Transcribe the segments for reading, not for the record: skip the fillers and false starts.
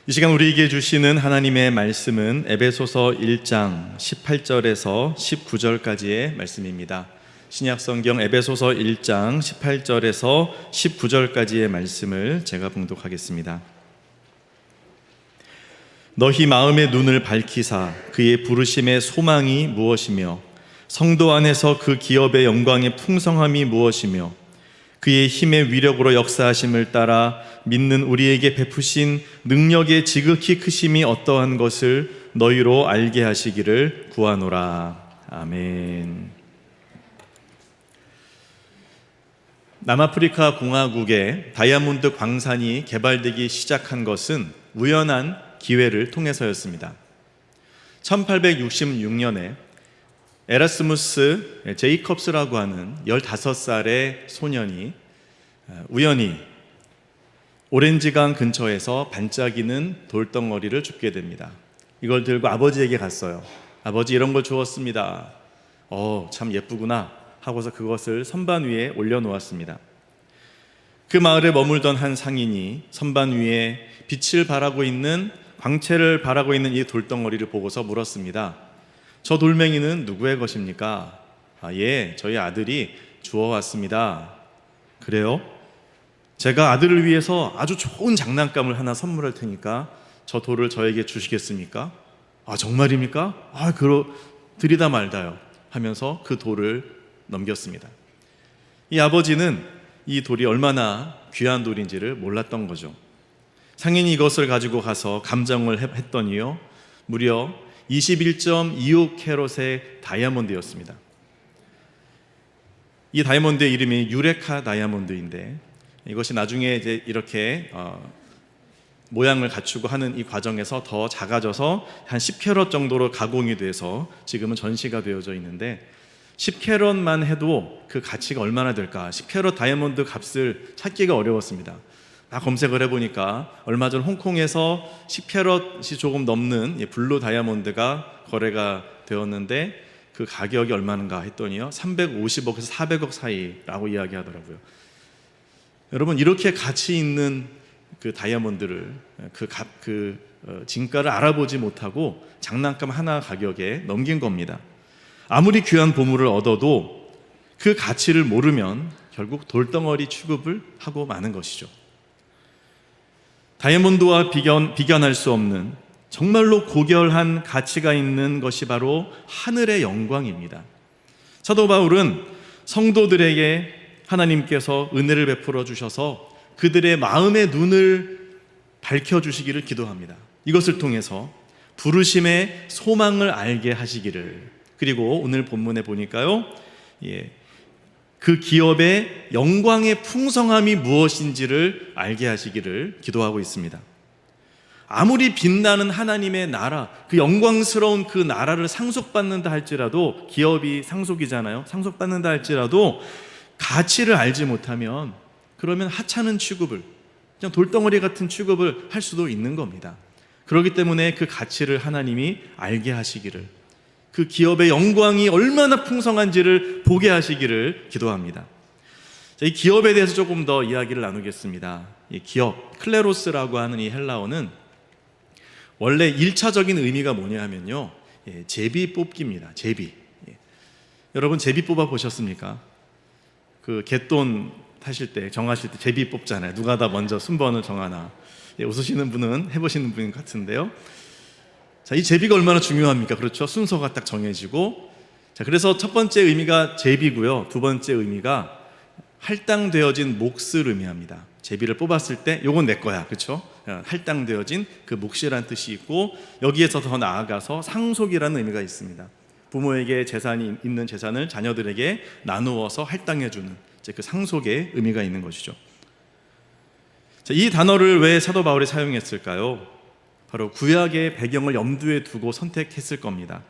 이 시간 우리에게 주시는 하나님의 말씀은 에베소서 1장 18절에서 19절까지의 말씀입니다. 신약성경 에베소서 1장 18절에서 19절까지의 말씀을 제가 봉독하겠습니다. 너희 마음의 눈을 밝히사 그의 부르심의 소망이 무엇이며 성도 안에서 그 기업의 영광의 풍성함이 무엇이며 그의 힘의 위력으로 역사하심을 따라 믿는 우리에게 베푸신 능력의 지극히 크심이 어떠한 것을 너희로 알게 하시기를 구하노라. 아멘. 남아프리카 공화국에 다이아몬드 광산이 개발되기 시작한 것은 우연한 기회를 통해서였습니다. 1866년에 에라스무스 제이컵스라고 하는 15살의 소년이 우연히 오렌지강 근처에서 반짝이는 돌덩어리를 줍게 됩니다. 이걸 들고 아버지에게 갔어요. 아버지, 이런 걸 주었습니다. 참 예쁘구나 하고서 그것을 선반 위에 올려놓았습니다. 그 마을에 머물던 한 상인이 선반 위에 빛을 발하고 있는, 광채를 발하고 있는 이 돌덩어리를 보고서 물었습니다. 저 돌멩이는 누구의 것입니까? 예, 저희 아들이 주워왔습니다. 그래요? 제가 아들을 위해서 아주 좋은 장난감을 하나 선물할 테니까 저 돌을 저에게 주시겠습니까? 정말입니까? 드리다 말다요 하면서 그 돌을 넘겼습니다. 이 아버지는 이 돌이 얼마나 귀한 돌인지를 몰랐던 거죠. 상인이 이것을 가지고 가서 감정을 했더니요, 무려 21.25캐럿의 다이아몬드였습니다. 이 다이아몬드의 이름이 유레카 다이아몬드인데, 이것이 나중에 이제 이렇게 모양을 갖추고 하는 이 과정에서 더 작아져서 한 10캐럿 정도로 가공이 돼서 지금은 전시가 되어져 있는데, 10캐럿만 해도 그 가치가 얼마나 될까? 10캐럿 다이아몬드 값을 찾기가 어려웠습니다. 다 검색을 해보니까 얼마 전 홍콩에서 10캐럿이 조금 넘는 블루 다이아몬드가 거래가 되었는데, 그 가격이 얼마인가 했더니요, 350억에서 400억 사이라고 이야기하더라고요. 여러분, 이렇게 가치 있는 그 다이아몬드를 진가를 알아보지 못하고 장난감 하나 가격에 넘긴 겁니다. 아무리 귀한 보물을 얻어도 그 가치를 모르면 결국 돌덩어리 취급을 하고 마는 것이죠. 다이아몬드와 비견할 수 없는 정말로 고결한 가치가 있는 것이 바로 하늘의 영광입니다. 사도 바울은 성도들에게 하나님께서 은혜를 베풀어 주셔서 그들의 마음의 눈을 밝혀주시기를 기도합니다. 이것을 통해서 부르심의 소망을 알게 하시기를, 그리고 오늘 본문에 보니까요, 그 기업의 영광의 풍성함이 무엇인지를 알게 하시기를 기도하고 있습니다. 아무리 빛나는 하나님의 나라, 그 영광스러운 그 나라를 상속받는다 할지라도, 기업이 상속이잖아요. 상속받는다 할지라도 가치를 알지 못하면 그러면 하찮은 취급을, 그냥 돌덩어리 같은 취급을 할 수도 있는 겁니다. 그렇기 때문에 그 가치를 하나님이 알게 하시기를, 그 기업의 영광이 얼마나 풍성한지를 보게 하시기를 기도합니다. 이 기업에 대해서 조금 더 이야기를 나누겠습니다. 이 기업, 클레로스라고 하는 이 헬라어는 원래 1차적인 의미가 뭐냐 하면요, 제비 뽑기입니다. 제비. 여러분, 제비 뽑아 보셨습니까? 그 갯돈 타실 때, 정하실 때 제비 뽑잖아요. 누가 다 먼저 순번을 정하나. 웃으시는 분은 해보시는 분 같은데요. 자, 이 제비가 얼마나 중요합니까? 그렇죠? 순서가 딱 정해지고. 자, 그래서 첫 번째 의미가 제비고요. 두 번째 의미가 할당되어진 몫을 의미합니다. 제비를 뽑았을 때 요건 내 거야, 그렇죠? 할당되어진 그 몫이란 뜻이 있고, 여기에서 더 나아가서 상속이라는 의미가 있습니다. 부모에게 재산이 있는 재산을 자녀들에게 나누어서 할당해주는 그 상속의 의미가 있는 것이죠. 자, 이 단어를 왜 사도 바울이 사용했을까요? 바로 구약의 배경을 염두에 두고 선택했을 겁니다.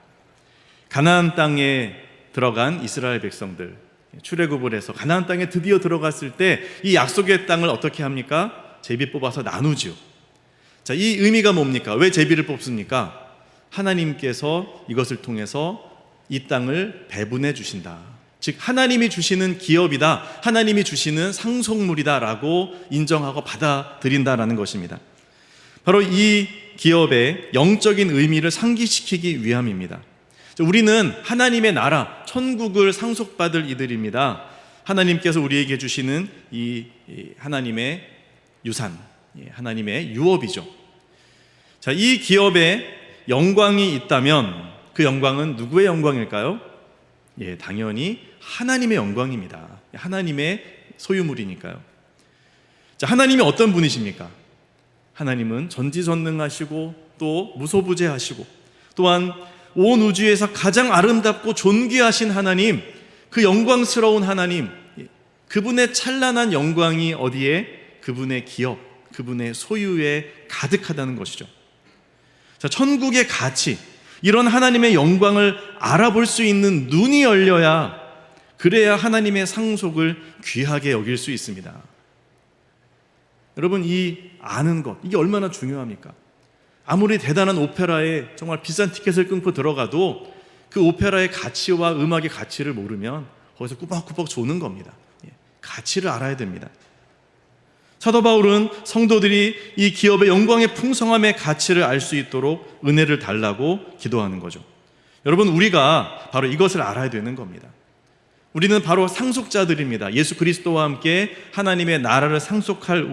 가나안 땅에 들어간 이스라엘 백성들, 출애굽을 해서 가나안 땅에 드디어 들어갔을 때 이 약속의 땅을 어떻게 합니까? 제비 뽑아서 나누죠. 자, 이 의미가 뭡니까? 왜 제비를 뽑습니까? 하나님께서 이것을 통해서 이 땅을 배분해 주신다. 즉 하나님이 주시는 기업이다, 하나님이 주시는 상속물이다 라고 인정하고 받아들인다라는 것입니다. 바로 이 기업의 영적인 의미를 상기시키기 위함입니다. 우리는 하나님의 나라, 천국을 상속받을 이들입니다. 하나님께서 우리에게 주시는 이 하나님의 유산, 하나님의 유업이죠. 자, 이 기업에 영광이 있다면 그 영광은 누구의 영광일까요? 당연히 하나님의 영광입니다. 하나님의 소유물이니까요. 자, 하나님이 어떤 분이십니까? 하나님은 전지전능하시고 또 무소부재하시고 또한 온 우주에서 가장 아름답고 존귀하신 하나님, 그 영광스러운 하나님, 그분의 찬란한 영광이 어디에? 그분의 기업, 그분의 소유에 가득하다는 것이죠. 자, 천국의 가치, 이런 하나님의 영광을 알아볼 수 있는 눈이 열려야, 그래야 하나님의 상속을 귀하게 여길 수 있습니다. 여러분, 이 아는 것, 이게 얼마나 중요합니까? 아무리 대단한 오페라에 정말 비싼 티켓을 끊고 들어가도 그 오페라의 가치와 음악의 가치를 모르면 거기서 꾸벅꾸벅 조는 겁니다. 가치를 알아야 됩니다. 사도 바울은 성도들이 이 기업의 영광의 풍성함의 가치를 알 수 있도록 은혜를 달라고 기도하는 거죠. 여러분, 우리가 바로 이것을 알아야 되는 겁니다. 우리는 바로 상속자들입니다. 예수 그리스도와 함께 하나님의 나라를 상속할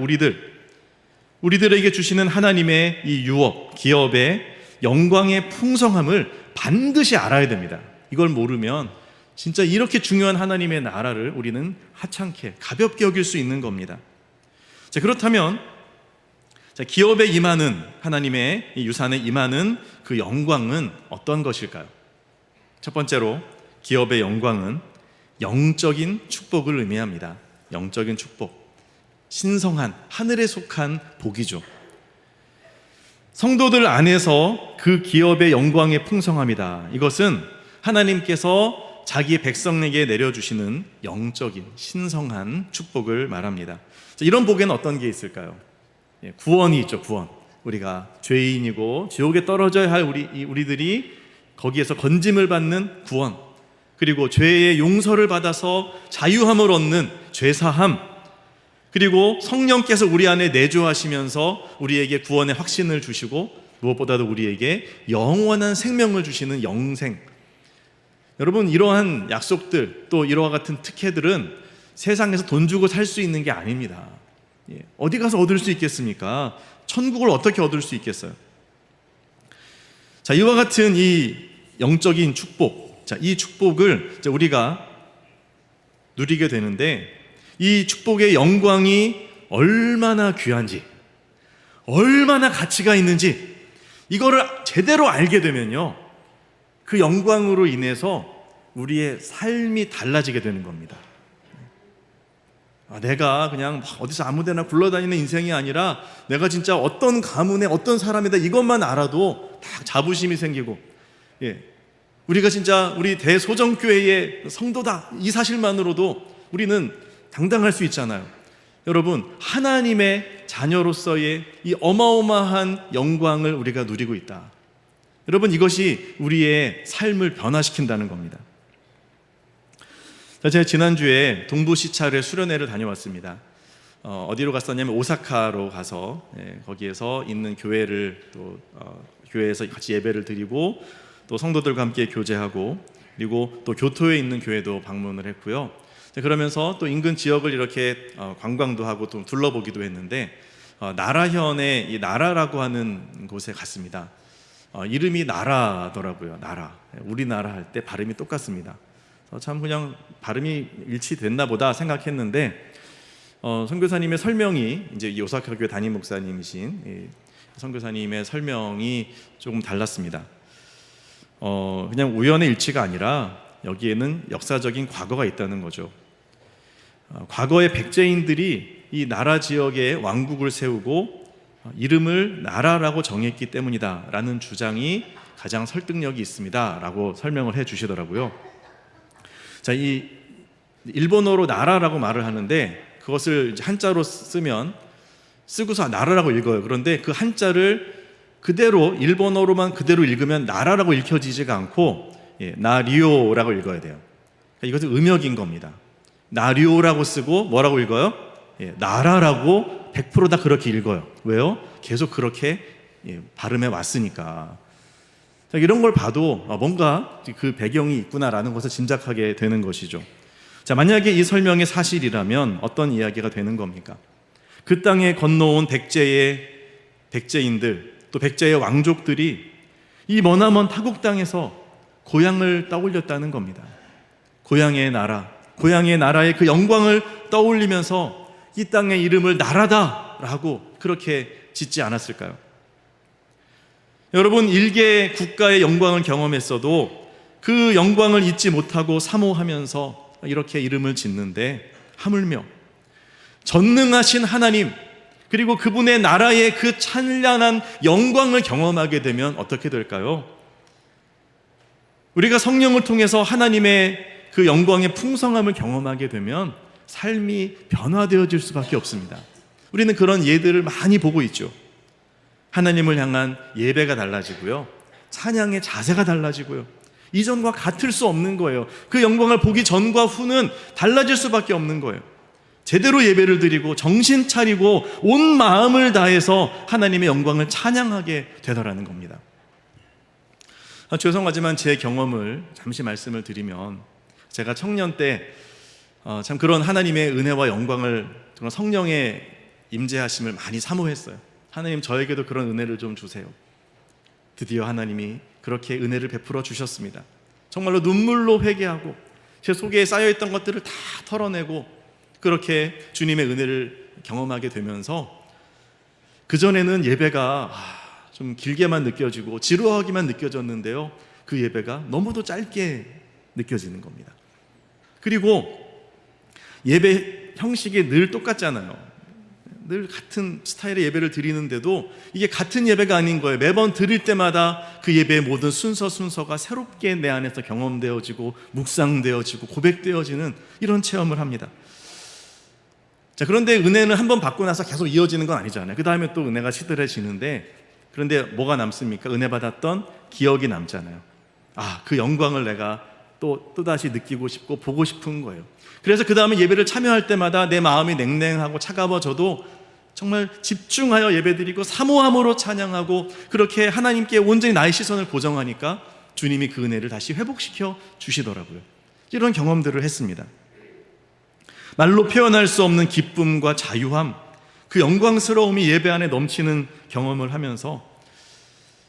우리들에게 주시는 하나님의 이 유업, 기업의 영광의 풍성함을 반드시 알아야 됩니다. 이걸 모르면 진짜 이렇게 중요한 하나님의 나라를 우리는 하찮게, 가볍게 여길 수 있는 겁니다. 자, 그렇다면 기업에 임하는 하나님의 이 유산에 임하는 그 영광은 어떤 것일까요? 첫 번째로, 기업의 영광은 영적인 축복을 의미합니다. 영적인 축복, 신성한 하늘에 속한 복이죠. 성도들 안에서 그 기업의 영광의 풍성함이다. 이것은 하나님께서 자기 백성에게 내려주시는 영적인 신성한 축복을 말합니다. 이런 복에는 어떤 게 있을까요? 구원이 있죠. 구원. 우리가 죄인이고 지옥에 떨어져야 할 우리들이 거기에서 건짐을 받는 구원, 그리고 죄의 용서를 받아서 자유함을 얻는 죄사함, 그리고 성령께서 우리 안에 내주하시면서 우리에게 구원의 확신을 주시고 무엇보다도 우리에게 영원한 생명을 주시는 영생. 여러분, 이러한 약속들, 또 이와 같은 특혜들은 세상에서 돈 주고 살 수 있는 게 아닙니다. 어디 가서 얻을 수 있겠습니까? 천국을 어떻게 얻을 수 있겠어요? 자, 이와 같은 이 영적인 축복, 자, 이 축복을 우리가 누리게 되는데, 이 축복의 영광이 얼마나 귀한지, 얼마나 가치가 있는지, 이거를 제대로 알게 되면요, 그 영광으로 인해서 우리의 삶이 달라지게 되는 겁니다. 내가 그냥 어디서 아무데나 굴러다니는 인생이 아니라 내가 진짜 어떤 가문의 어떤 사람이다, 이것만 알아도 다 자부심이 생기고, 우리가 진짜 우리 대소정교회의 성도다, 이 사실만으로도 우리는 당당할 수 있잖아요. 여러분, 하나님의 자녀로서의 이 어마어마한 영광을 우리가 누리고 있다. 여러분, 이것이 우리의 삶을 변화시킨다는 겁니다. 제가 지난주에 동부시찰의 수련회를 다녀왔습니다. 어디로 갔었냐면 오사카로 가서 거기에서 있는 교회를 또 교회에서 같이 예배를 드리고, 또 성도들과 함께 교제하고, 그리고 또 교토에 있는 교회도 방문을 했고요. 그러면서 또 인근 지역을 이렇게 관광도 하고 또 둘러보기도 했는데, 나라현의 이 나라라고 하는 곳에 갔습니다. 이름이 나라더라고요. 나라. 우리나라 할 때 발음이 똑같습니다. 참 그냥 발음이 일치됐나 보다 생각했는데, 선교사님의 설명이, 이제 오사카 교회 담임 목사님이신 선교사님의 설명이 조금 달랐습니다. 그냥 우연의 일치가 아니라 여기에는 역사적인 과거가 있다는 거죠. 과거의 백제인들이 이 나라 지역에 왕국을 세우고 이름을 나라라고 정했기 때문이다 라는 주장이 가장 설득력이 있습니다 라고 설명을 해 주시더라고요. 자, 이 일본어로 나라라고 말을 하는데, 그것을 한자로 쓰고서 나라라고 읽어요. 그런데 그 한자를 그대로 일본어로만 그대로 읽으면 나라라고 읽혀지지가 않고 나리오라고 읽어야 돼요. 그러니까 이것은 음역인 겁니다. 나리오라고 쓰고 뭐라고 읽어요? 나라라고 100% 다 그렇게 읽어요. 왜요? 계속 그렇게 발음해 왔으니까. 자, 이런 걸 봐도 뭔가 그 배경이 있구나라는 것을 짐작하게 되는 것이죠. 자, 만약에 이 설명이 사실이라면 어떤 이야기가 되는 겁니까? 그 땅에 건너온 백제인들, 또 백제의 왕족들이 이 머나먼 타국 땅에서 고향을 떠올렸다는 겁니다. 고향의 나라의 그 영광을 떠올리면서 이 땅의 이름을 나라다라고 그렇게 짓지 않았을까요? 여러분, 일개 국가의 영광을 경험했어도 그 영광을 잊지 못하고 사모하면서 이렇게 이름을 짓는데, 하물며 전능하신 하나님, 그리고 그분의 나라의 그 찬란한 영광을 경험하게 되면 어떻게 될까요? 우리가 성령을 통해서 하나님의 그 영광의 풍성함을 경험하게 되면 삶이 변화되어질 수밖에 없습니다. 우리는 그런 예들을 많이 보고 있죠. 하나님을 향한 예배가 달라지고요, 찬양의 자세가 달라지고요. 이전과 같을 수 없는 거예요. 그 영광을 보기 전과 후는 달라질 수밖에 없는 거예요. 제대로 예배를 드리고 정신 차리고 온 마음을 다해서 하나님의 영광을 찬양하게 되더라는 겁니다. 죄송하지만 제 경험을 잠시 말씀을 드리면, 제가 청년 때 참 그런 하나님의 은혜와 영광을, 그런 성령의 임재하심을 많이 사모했어요. 하나님, 저에게도 그런 은혜를 좀 주세요. 드디어 하나님이 그렇게 은혜를 베풀어 주셨습니다. 정말로 눈물로 회개하고 제 속에 쌓여있던 것들을 다 털어내고 그렇게 주님의 은혜를 경험하게 되면서, 그전에는 예배가 좀 길게만 느껴지고 지루하기만 느껴졌는데요, 그 예배가 너무도 짧게 느껴지는 겁니다. 그리고 예배 형식이 늘 똑같잖아요. 늘 같은 스타일의 예배를 드리는데도 이게 같은 예배가 아닌 거예요. 매번 드릴 때마다 그 예배의 모든 순서가 새롭게 내 안에서 경험되어지고 묵상되어지고 고백되어지는 이런 체험을 합니다. 자, 그런데 은혜는 한번 받고 나서 계속 이어지는 건 아니잖아요. 그 다음에 또 은혜가 시들해지는데, 그런데 뭐가 남습니까? 은혜 받았던 기억이 남잖아요. 그 영광을 내가 또다시 느끼고 싶고 보고 싶은 거예요. 그래서 그 다음에 예배를 참여할 때마다 내 마음이 냉랭하고 차가워져도 정말 집중하여 예배드리고 사모함으로 찬양하고, 그렇게 하나님께 온전히 나의 시선을 고정하니까 주님이 그 은혜를 다시 회복시켜 주시더라고요. 이런 경험들을 했습니다. 말로 표현할 수 없는 기쁨과 자유함, 그 영광스러움이 예배 안에 넘치는 경험을 하면서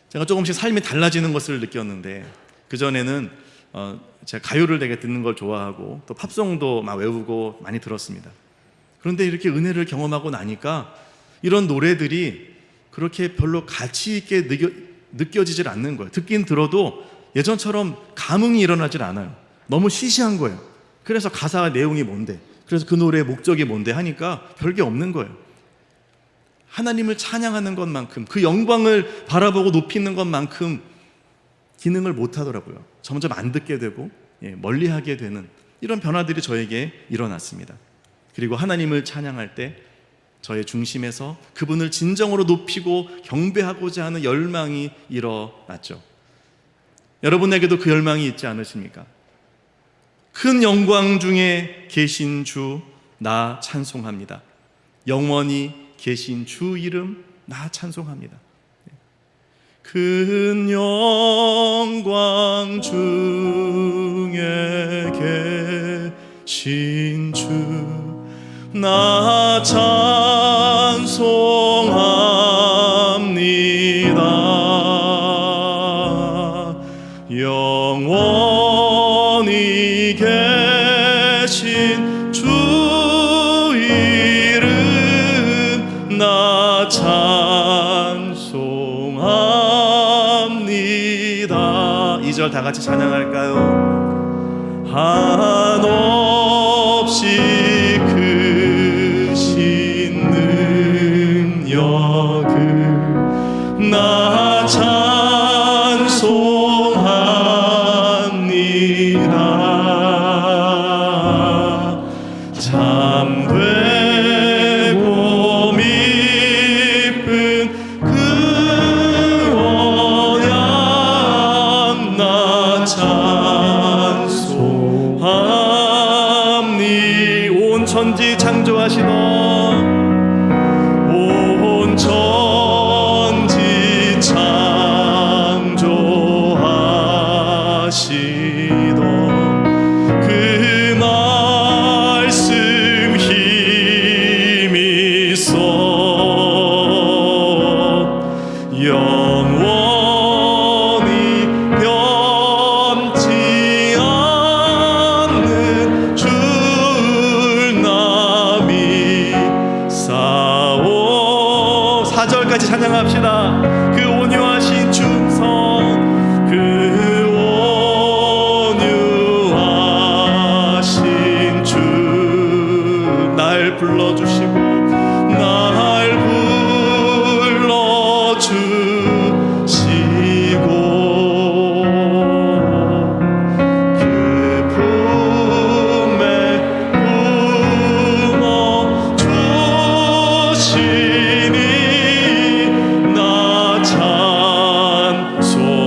제가 조금씩 삶이 달라지는 것을 느꼈는데, 그전에는 제가 가요를 되게 듣는 걸 좋아하고 또 팝송도 막 외우고 많이 들었습니다. 그런데 이렇게 은혜를 경험하고 나니까 이런 노래들이 그렇게 별로 가치 있게 느껴지질 않는 거예요. 듣긴 들어도 예전처럼 감흥이 일어나질 않아요. 너무 시시한 거예요. 그래서 가사 내용이 뭔데, 그래서 그 노래의 목적이 뭔데 하니까 별게 없는 거예요. 하나님을 찬양하는 것만큼, 그 영광을 바라보고 높이는 것만큼 기능을 못 하더라고요. 점점 안 듣게 되고 멀리하게 되는 이런 변화들이 저에게 일어났습니다. 그리고 하나님을 찬양할 때 저의 중심에서 그분을 진정으로 높이고 경배하고자 하는 열망이 일어났죠. 여러분에게도 그 열망이 있지 않으십니까? 큰 영광 중에 계신 주 나 찬송합니다. 영원히 계신 주 이름 나 찬송합니다. 큰 영광 중에 계신 주 나 찬송합니다. 영원히 계신 주 이름 나 찬송합니다. 2절 다 같이 찬양할까요? 한없이 크신 능력을 나 찬송합니다. 참되고 미쁜 그 언약 나 찬송합니다. 온 천지 창조하시던 온 천지 영원히 변치 않는 줄남이 싸워. 4절까지 찬양합시다. 그 온유하신 충성, 그 온유하신 주 날 불러주시고 날 불러주시고 그 품에 품어주시니 나 찬송합니다.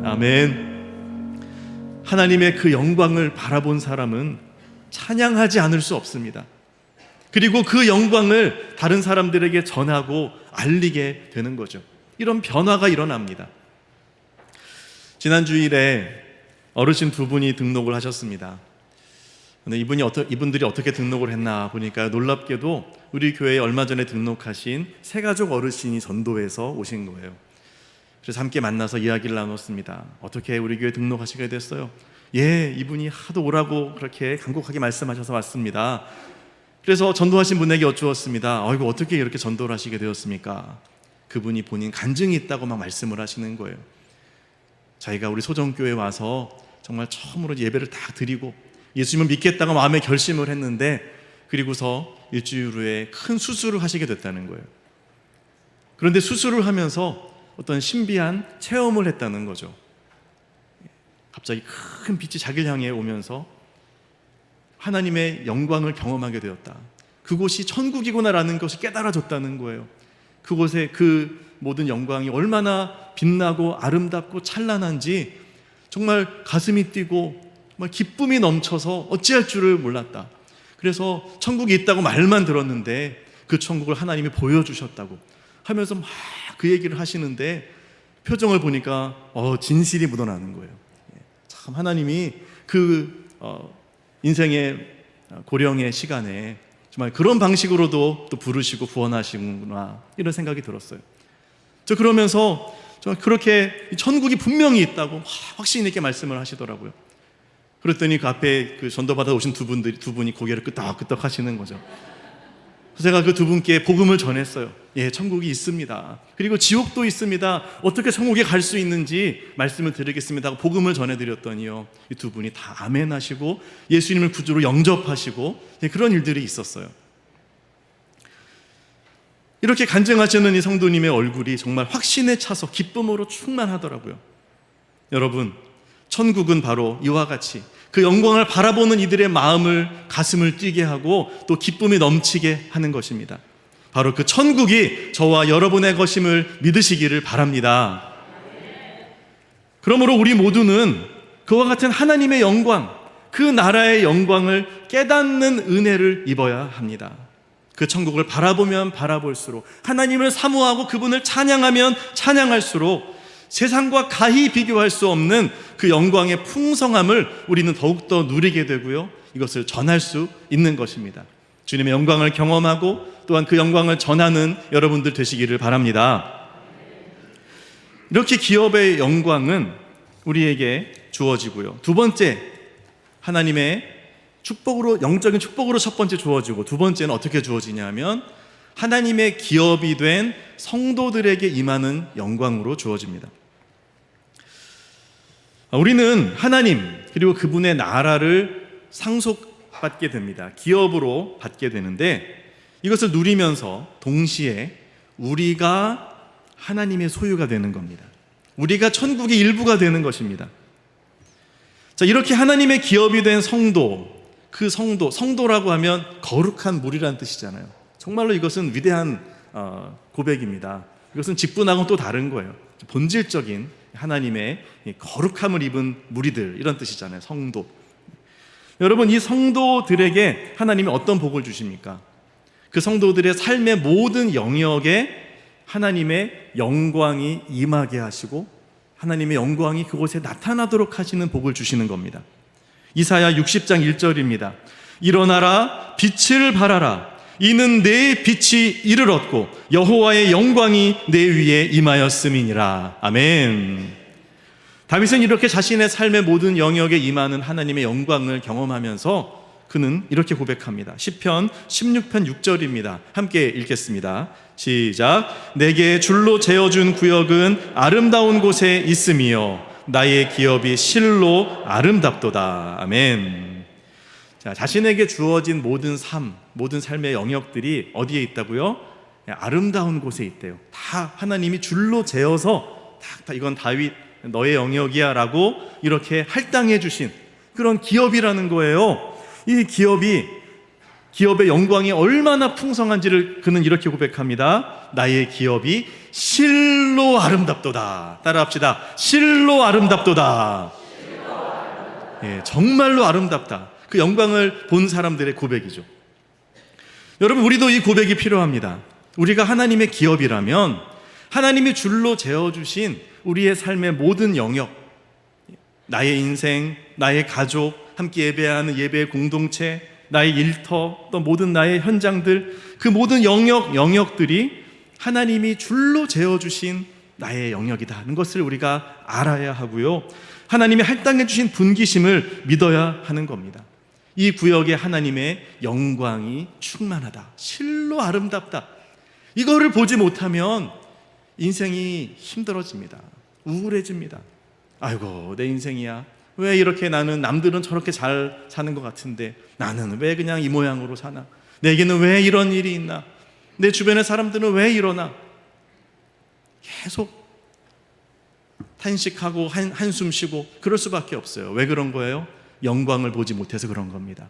아멘. 하나님의 그 영광을 바라본 사람은 찬양하지 않을 수 없습니다. 그리고 그 영광을 다른 사람들에게 전하고 알리게 되는 거죠. 이런 변화가 일어납니다. 지난 주일에 어르신 두 분이 등록을 하셨습니다. 근데 이분들이 어떻게 등록을 했나 보니까 놀랍게도 우리 교회에 얼마 전에 등록하신 새가족 어르신이 전도해서 오신 거예요. 그래서 함께 만나서 이야기를 나눴습니다. 어떻게 우리 교회 등록하시게 됐어요? 예, 이분이 하도 오라고 그렇게 간곡하게 말씀하셔서 왔습니다. 그래서 전도하신 분에게 여쭈었습니다. 이거 어떻게 이렇게 전도를 하시게 되었습니까? 그분이 본인 간증이 있다고 막 말씀을 하시는 거예요. 자기가 우리 소정교회에 와서 정말 처음으로 예배를 다 드리고 예수님을 믿겠다고 마음에 결심을 했는데, 그리고서 일주일 후에 큰 수술을 하시게 됐다는 거예요. 그런데 수술을 하면서 어떤 신비한 체험을 했다는 거죠. 갑자기 큰 빛이 자기를 향해 오면서 하나님의 영광을 경험하게 되었다. 그곳이 천국이구나라는 것이 깨달아졌다는 거예요. 그곳에 그 모든 영광이 얼마나 빛나고 아름답고 찬란한지 정말 가슴이 뛰고 정말 기쁨이 넘쳐서 어찌할 줄을 몰랐다. 그래서 천국이 있다고 말만 들었는데 그 천국을 하나님이 보여주셨다고 하면서 막 그 얘기를 하시는데 표정을 보니까 진실이 묻어나는 거예요. 참 하나님이 그 인생의 고령의 시간에 정말 그런 방식으로도 또 부르시고 구원하시는구나, 이런 생각이 들었어요. 저 그러면서 정말 그렇게 천국이 분명히 있다고 확신 있게 말씀을 하시더라고요. 그랬더니 그 앞에 그 전도받아 오신 두 분이 고개를 끄덕끄덕 하시는 거죠. 그래서 제가 그 두 분께 복음을 전했어요. 예, 천국이 있습니다. 그리고 지옥도 있습니다. 어떻게 천국에 갈 수 있는지 말씀을 드리겠습니다 하고 복음을 전해드렸더니요, 이 두 분이 다 아멘 하시고 예수님을 구주로 영접하시고 그런 일들이 있었어요. 이렇게 간증하시는 이 성도님의 얼굴이 정말 확신에 차서 기쁨으로 충만하더라고요. 여러분, 천국은 바로 이와 같이 그 영광을 바라보는 이들의 마음을, 가슴을 뛰게 하고 또 기쁨이 넘치게 하는 것입니다. 바로 그 천국이 저와 여러분의 것임을 믿으시기를 바랍니다. 그러므로 우리 모두는 그와 같은 하나님의 영광, 그 나라의 영광을 깨닫는 은혜를 입어야 합니다. 그 천국을 바라보면 바라볼수록, 하나님을 사모하고 그분을 찬양하면 찬양할수록 세상과 가히 비교할 수 없는 그 영광의 풍성함을 우리는 더욱더 누리게 되고요, 이것을 전할 수 있는 것입니다. 주님의 영광을 경험하고 또한 그 영광을 전하는 여러분들 되시기를 바랍니다. 이렇게 기업의 영광은 우리에게 주어지고요, 두 번째, 하나님의 축복으로, 영적인 축복으로 첫 번째 주어지고, 두 번째는 어떻게 주어지냐면 하나님의 기업이 된 성도들에게 임하는 영광으로 주어집니다. 우리는 하나님 그리고 그분의 나라를 상속받게 됩니다. 기업으로 받게 되는데, 이것을 누리면서 동시에 우리가 하나님의 소유가 되는 겁니다. 우리가 천국의 일부가 되는 것입니다. 자, 이렇게 하나님의 기업이 된 성도, 그 성도라고 하면 거룩한 물이라는 뜻이잖아요. 정말로 이것은 위대한 고백입니다. 이것은 직분하고는 또 다른 거예요. 본질적인 하나님의 거룩함을 입은 무리들, 이런 뜻이잖아요. 성도. 여러분, 이 성도들에게 하나님이 어떤 복을 주십니까? 그 성도들의 삶의 모든 영역에 하나님의 영광이 임하게 하시고 하나님의 영광이 그곳에 나타나도록 하시는 복을 주시는 겁니다. 이사야 60장 1절입니다. 일어나라, 빛을 발하라. 이는 내 빛이 이를 얻고 여호와의 영광이 내 위에 임하였음이니라. 아멘. 다윗은 이렇게 자신의 삶의 모든 영역에 임하는 하나님의 영광을 경험하면서 그는 이렇게 고백합니다. 시편 16편 6절입니다. 함께 읽겠습니다. 시작. 내게 줄로 재어준 구역은 아름다운 곳에 있음이요 나의 기업이 실로 아름답도다. 아멘. 자, 자신에게 주어진 모든 삶의 영역들이 어디에 있다고요? 아름다운 곳에 있대요. 다 하나님이 줄로 재어서 다 이건 다윗 너의 영역이야 라고 이렇게 할당해 주신 그런 기업이라는 거예요. 이 기업의 영광이 얼마나 풍성한지를 그는 이렇게 고백합니다. 나의 기업이 실로 아름답도다. 따라합시다. 실로 아름답도다. 예, 정말로 아름답다. 그 영광을 본 사람들의 고백이죠. 여러분, 우리도 이 고백이 필요합니다. 우리가 하나님의 기업이라면 하나님이 줄로 재어주신 우리의 삶의 모든 영역, 나의 인생, 나의 가족, 함께 예배하는 예배의 공동체, 나의 일터, 또 모든 나의 현장들, 그 모든 영역들이 하나님이 줄로 재어주신 나의 영역이다는 것을 우리가 알아야 하고요. 하나님이 할당해 주신 분기심을 믿어야 하는 겁니다. 이 구역에 하나님의 영광이 충만하다. 실로 아름답다. 이거를 보지 못하면 인생이 힘들어집니다. 우울해집니다. 아이고, 내 인생이야. 왜 이렇게 나는 남들은 저렇게 잘 사는 것 같은데 나는 왜 그냥 이 모양으로 사나? 내게는 왜 이런 일이 있나? 내 주변의 사람들은 왜 이러나? 계속 탄식하고 한숨 쉬고 그럴 수밖에 없어요. 왜 그런 거예요? 영광을 보지 못해서 그런 겁니다.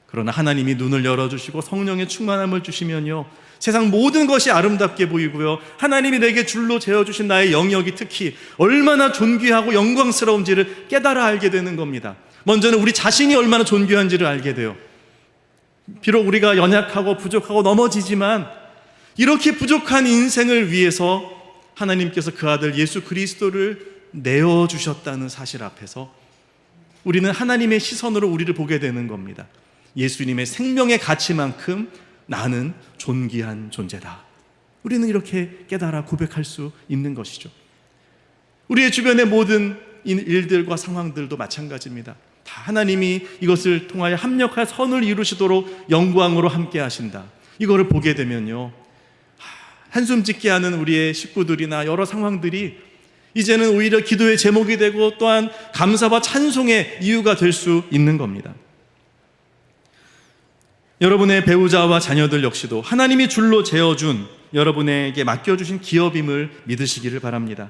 그러나 하나님이 눈을 열어주시고 성령의 충만함을 주시면요, 세상 모든 것이 아름답게 보이고요, 하나님이 내게 줄로 재어주신 나의 영역이 특히 얼마나 존귀하고 영광스러운지를 깨달아 알게 되는 겁니다. 먼저는 우리 자신이 얼마나 존귀한지를 알게 돼요. 비록 우리가 연약하고 부족하고 넘어지지만 이렇게 부족한 인생을 위해서 하나님께서 그 아들 예수 그리스도를 내어주셨다는 사실 앞에서 우리는 하나님의 시선으로 우리를 보게 되는 겁니다. 예수님의 생명의 가치만큼 나는 존귀한 존재다. 우리는 이렇게 깨달아 고백할 수 있는 것이죠. 우리의 주변의 모든 일들과 상황들도 마찬가지입니다. 다 하나님이 이것을 통하여 합력할 선을 이루시도록 영광으로 함께 하신다. 이거를 보게 되면요, 한숨 짓게 하는 우리의 식구들이나 여러 상황들이 이제는 오히려 기도의 제목이 되고 또한 감사와 찬송의 이유가 될 수 있는 겁니다. 여러분의 배우자와 자녀들 역시도 하나님이 줄로 재어준 여러분에게 맡겨주신 기업임을 믿으시기를 바랍니다.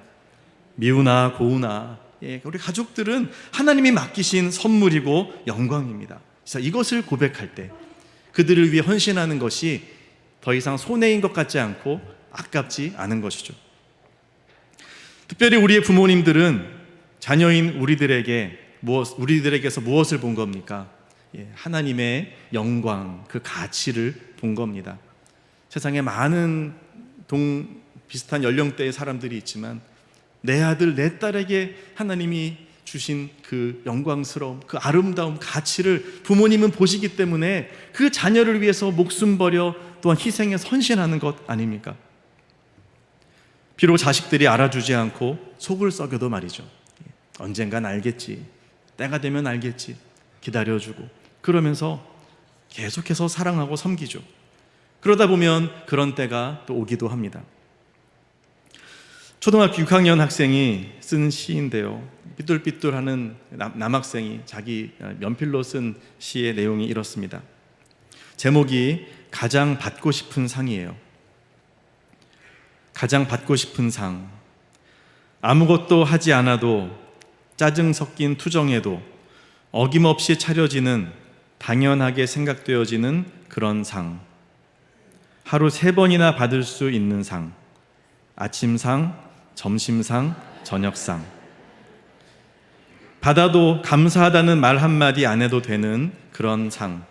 미우나 고우나 우리 가족들은 하나님이 맡기신 선물이고 영광입니다. 그래서 이것을 고백할 때 그들을 위해 헌신하는 것이 더 이상 손해인 것 같지 않고 아깝지 않은 것이죠. 특별히 우리의 부모님들은 자녀인 우리들에게서 무엇을 본 겁니까? 하나님의 영광, 그 가치를 본 겁니다. 세상에 많은 비슷한 연령대의 사람들이 있지만 내 아들, 내 딸에게 하나님이 주신 그 영광스러움, 그 아름다움, 가치를 부모님은 보시기 때문에 그 자녀를 위해서 목숨 버려 또한 희생에 헌신하는 것 아닙니까? 비록 자식들이 알아주지 않고 속을 썩여도 말이죠. 언젠간 알겠지, 때가 되면 알겠지, 기다려주고 그러면서 계속해서 사랑하고 섬기죠. 그러다 보면 그런 때가 또 오기도 합니다. 초등학교 6학년 학생이 쓴 시인데요, 삐뚤삐뚤하는 남학생이 자기 연필로 쓴 시의 내용이 이렇습니다. 제목이 가장 받고 싶은 상이에요. 가장 받고 싶은 상. 아무것도 하지 않아도 짜증 섞인 투정에도 어김없이 차려지는, 당연하게 생각되어지는 그런 상. 하루 3번이나 받을 수 있는 상. 아침상, 점심상, 저녁상. 받아도 감사하다는 말 한마디 안 해도 되는 그런 상.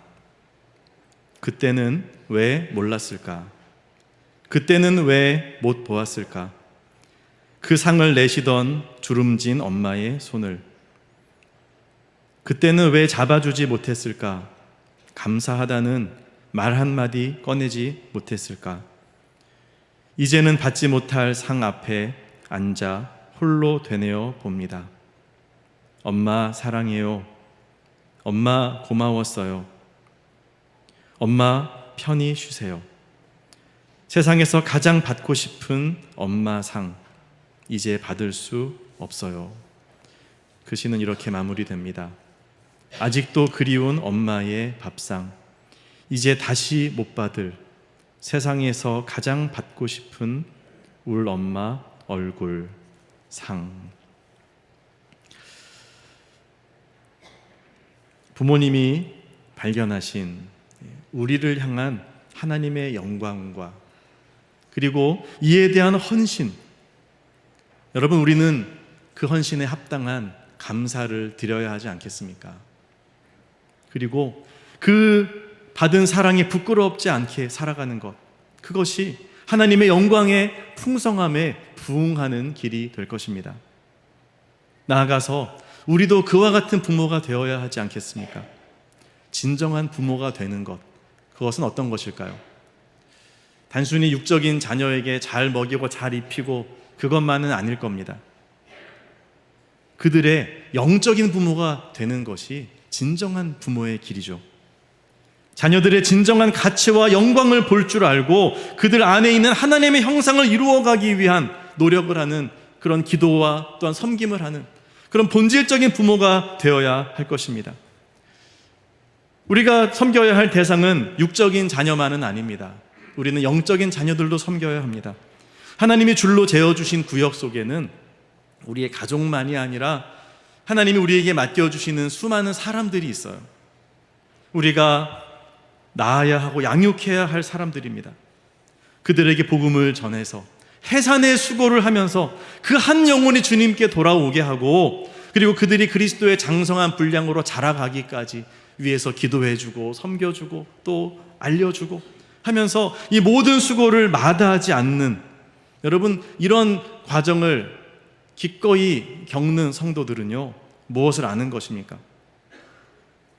그때는 왜 몰랐을까? 그때는 왜 못 보았을까? 그 상을 내시던 주름진 엄마의 손을 그때는 왜 잡아주지 못했을까? 감사하다는 말 한마디 꺼내지 못했을까? 이제는 받지 못할 상 앞에 앉아 홀로 되뇌어 봅니다. 엄마 사랑해요. 엄마 고마웠어요. 엄마 편히 쉬세요. 세상에서 가장 받고 싶은 엄마 상 이제 받을 수 없어요. 그 시는 이렇게 마무리됩니다. 아직도 그리운 엄마의 밥상 이제 다시 못 받을 세상에서 가장 받고 싶은 울 엄마 얼굴 상. 부모님이 발견하신 우리를 향한 하나님의 영광과 그리고 이에 대한 헌신, 여러분 우리는 그 헌신에 합당한 감사를 드려야 하지 않겠습니까? 그리고 그 받은 사랑에 부끄럽지 않게 살아가는 것, 그것이 하나님의 영광의 풍성함에 부응하는 길이 될 것입니다. 나아가서 우리도 그와 같은 부모가 되어야 하지 않겠습니까? 진정한 부모가 되는 것, 그것은 어떤 것일까요? 단순히 육적인 자녀에게 잘 먹이고 잘 입히고 그것만은 아닐 겁니다. 그들의 영적인 부모가 되는 것이 진정한 부모의 길이죠. 자녀들의 진정한 가치와 영광을 볼 줄 알고 그들 안에 있는 하나님의 형상을 이루어가기 위한 노력을 하는 그런 기도와 또한 섬김을 하는 그런 본질적인 부모가 되어야 할 것입니다. 우리가 섬겨야 할 대상은 육적인 자녀만은 아닙니다. 우리는 영적인 자녀들도 섬겨야 합니다. 하나님이 줄로 재어주신 구역 속에는 우리의 가족만이 아니라 하나님이 우리에게 맡겨주시는 수많은 사람들이 있어요. 우리가 낳아야 하고 양육해야 할 사람들입니다. 그들에게 복음을 전해서 해산의 수고를 하면서 그 한 영혼이 주님께 돌아오게 하고 그리고 그들이 그리스도의 장성한 분량으로 자라가기까지 위해서 기도해주고 섬겨주고 또 알려주고 하면서 이 모든 수고를 마다하지 않는, 여러분 이런 과정을 기꺼이 겪는 성도들은요 무엇을 아는 것입니까?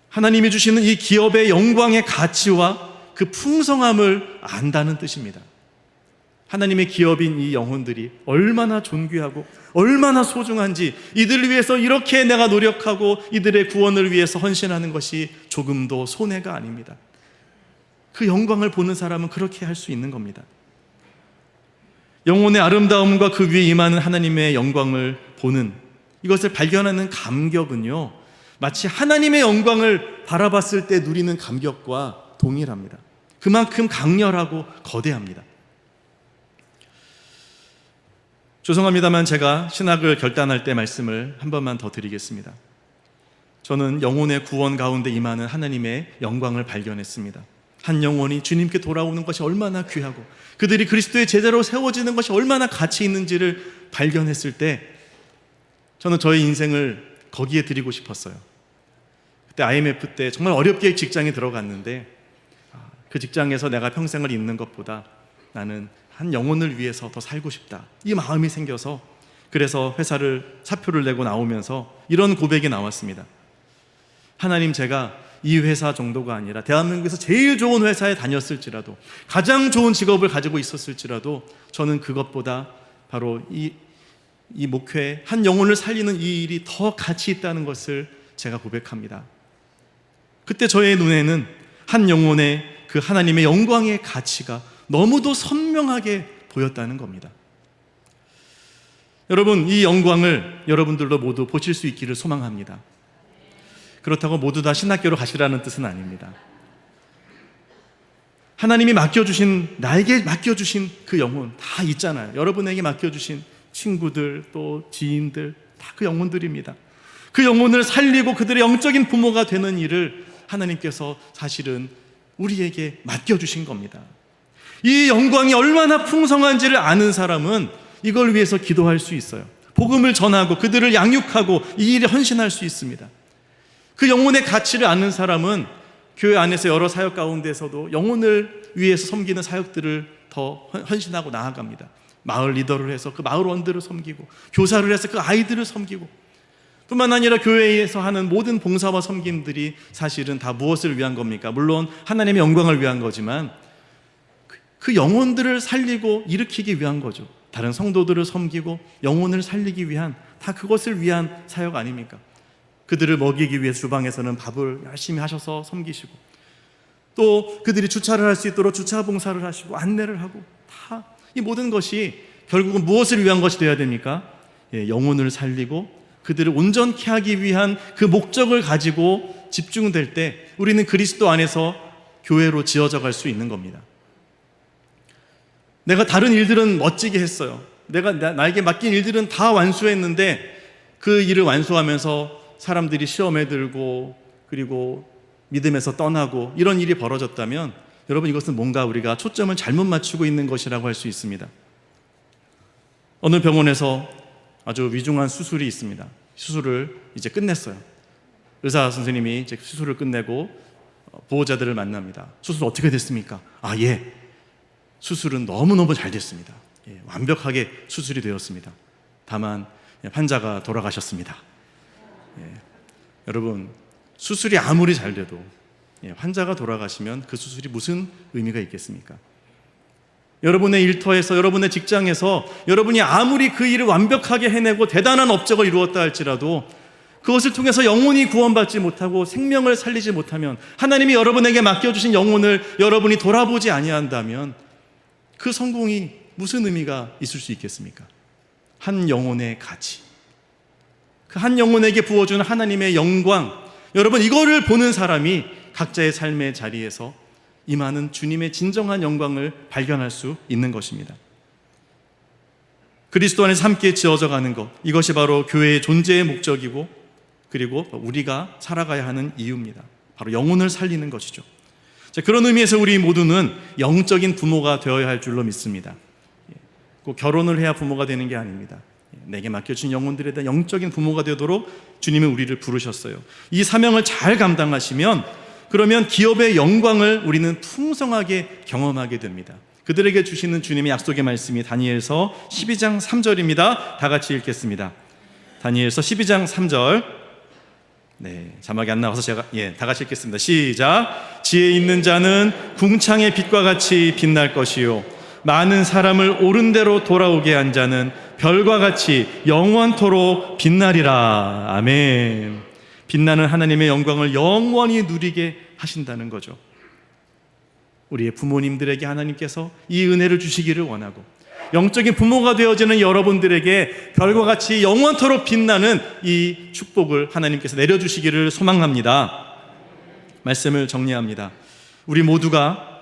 하나님이 주시는 이 기업의 영광의 가치와 그 풍성함을 안다는 뜻입니다. 하나님의 기업인 이 영혼들이 얼마나 존귀하고 얼마나 소중한지, 이들을 위해서 이렇게 내가 노력하고 이들의 구원을 위해서 헌신하는 것이 조금도 손해가 아닙니다. 그 영광을 보는 사람은 그렇게 할 수 있는 겁니다. 영혼의 아름다움과 그 위에 임하는 하나님의 영광을 보는, 이것을 발견하는 감격은요 마치 하나님의 영광을 바라봤을 때 누리는 감격과 동일합니다. 그만큼 강렬하고 거대합니다. 죄송합니다만 제가 신학을 결단할 때 말씀을 한 번만 더 드리겠습니다. 저는 영혼의 구원 가운데 임하는 하나님의 영광을 발견했습니다. 한 영혼이 주님께 돌아오는 것이 얼마나 귀하고 그들이 그리스도의 제자로 세워지는 것이 얼마나 가치 있는지를 발견했을 때 저는 저의 인생을 거기에 드리고 싶었어요. 그때 IMF 때 정말 어렵게 직장에 들어갔는데 그 직장에서 내가 평생을 있는 것보다 나는 한 영혼을 위해서 더 살고 싶다, 이 마음이 생겨서 그래서 회사를 사표를 내고 나오면서 이런 고백이 나왔습니다. 하나님, 제가 이 회사 정도가 아니라 대한민국에서 제일 좋은 회사에 다녔을지라도 가장 좋은 직업을 가지고 있었을지라도 저는 그것보다 바로 이 목회, 한 영혼을 살리는 이 일이 더 가치 있다는 것을 제가 고백합니다. 그때 저의 눈에는 한 영혼의 그 하나님의 영광의 가치가 너무도 선명하게 보였다는 겁니다. 여러분, 이 영광을 여러분들도 모두 보실 수 있기를 소망합니다. 그렇다고 모두 다 신학교로 가시라는 뜻은 아닙니다. 하나님이 맡겨주신, 나에게 맡겨주신 그 영혼 다 있잖아요. 여러분에게 맡겨주신 친구들, 또 지인들, 다 그 영혼들입니다. 그 영혼을 살리고 그들의 영적인 부모가 되는 일을 하나님께서 사실은 우리에게 맡겨주신 겁니다. 이 영광이 얼마나 풍성한지를 아는 사람은 이걸 위해서 기도할 수 있어요. 복음을 전하고 그들을 양육하고 이 일에 헌신할 수 있습니다. 그 영혼의 가치를 아는 사람은 교회 안에서 여러 사역 가운데서도 영혼을 위해서 섬기는 사역들을 더 헌신하고 나아갑니다. 마을 리더를 해서 그 마을 원들을 섬기고, 교사를 해서 그 아이들을 섬기고, 뿐만 아니라 교회에서 하는 모든 봉사와 섬김들이 사실은 다 무엇을 위한 겁니까? 물론 하나님의 영광을 위한 거지만 그 영혼들을 살리고 일으키기 위한 거죠. 다른 성도들을 섬기고 영혼을 살리기 위한, 다 그것을 위한 사역 아닙니까? 그들을 먹이기 위해 주방에서는 밥을 열심히 하셔서 섬기시고, 또 그들이 주차를 할 수 있도록 주차 봉사를 하시고 안내를 하고, 다 이 모든 것이 결국은 무엇을 위한 것이 되어야 됩니까? 영혼을 살리고 그들을 온전케 하기 위한 그 목적을 가지고 집중될 때 우리는 그리스도 안에서 교회로 지어져 갈 수 있는 겁니다. 내가 다른 일들은 멋지게 했어요. 나에게 맡긴 일들은 다 완수했는데 그 일을 완수하면서 사람들이 시험에 들고 그리고 믿음에서 떠나고 이런 일이 벌어졌다면 여러분, 이것은 뭔가 우리가 초점을 잘못 맞추고 있는 것이라고 할 수 있습니다. 어느 병원에서 아주 위중한 수술이 있습니다. 수술을 이제 끝냈어요. 의사 선생님이 이제 수술을 끝내고 보호자들을 만납니다. 수술 어떻게 됐습니까? 수술은 너무너무 잘 됐습니다. 완벽하게 수술이 되었습니다. 다만 환자가 돌아가셨습니다. 여러분, 수술이 아무리 잘 돼도 환자가 돌아가시면 그 수술이 무슨 의미가 있겠습니까? 여러분의 일터에서, 여러분의 직장에서 여러분이 아무리 그 일을 완벽하게 해내고 대단한 업적을 이루었다 할지라도 그것을 통해서 영혼이 구원받지 못하고 생명을 살리지 못하면, 하나님이 여러분에게 맡겨주신 영혼을 여러분이 돌아보지 아니한다면 그 성공이 무슨 의미가 있을 수 있겠습니까? 한 영혼의 가치, 그 한 영혼에게 부어주는 하나님의 영광, 여러분, 이거를 보는 사람이 각자의 삶의 자리에서 임하는 주님의 진정한 영광을 발견할 수 있는 것입니다. 그리스도 안에서 함께 지어져 가는 것, 이것이 바로 교회의 존재의 목적이고 그리고 우리가 살아가야 하는 이유입니다. 바로 영혼을 살리는 것이죠. 자, 그런 의미에서 우리 모두는 영적인 부모가 되어야 할 줄로 믿습니다. 꼭 결혼을 해야 부모가 되는 게 아닙니다. 내게 맡겨진 영혼들에 대한 영적인 부모가 되도록 주님은 우리를 부르셨어요. 이 사명을 잘 감당하시면, 그러면 기업의 영광을 우리는 풍성하게 경험하게 됩니다. 그들에게 주시는 주님의 약속의 말씀이 다니엘서 12장 3절입니다. 다 같이 읽겠습니다. 다니엘서 12장 3절. 자막이 안 나와서 제가 다 같이 읽겠습니다. 시작. 지혜 있는 자는 궁창의 빛과 같이 빛날 것이요, 많은 사람을 옳은 대로 돌아오게 한 자는 별과 같이 영원토록 빛나리라. 아멘. 빛나는 하나님의 영광을 영원히 누리게 하신다는 거죠. 우리의 부모님들에게 하나님께서 이 은혜를 주시기를 원하고, 영적인 부모가 되어지는 여러분들에게 별과 같이 영원토록 빛나는 이 축복을 하나님께서 내려주시기를 소망합니다. 말씀을 정리합니다. 우리 모두가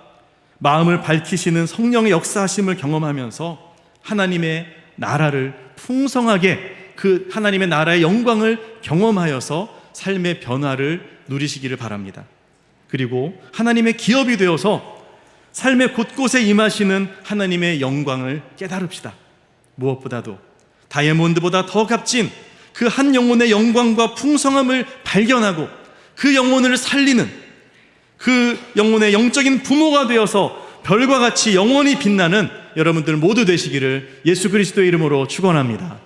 마음을 밝히시는 성령의 역사하심을 경험하면서 하나님의 나라를 풍성하게, 그 하나님의 나라의 영광을 경험하여서 삶의 변화를 누리시기를 바랍니다. 그리고 하나님의 기업이 되어서 삶의 곳곳에 임하시는 하나님의 영광을 깨달읍시다. 무엇보다도 다이아몬드보다 더 값진 그 한 영혼의 영광과 풍성함을 발견하고 그 영혼을 살리는, 그 영혼의 영적인 부모가 되어서 별과 같이 영원히 빛나는 여러분들 모두 되시기를 예수 그리스도의 이름으로 축원합니다.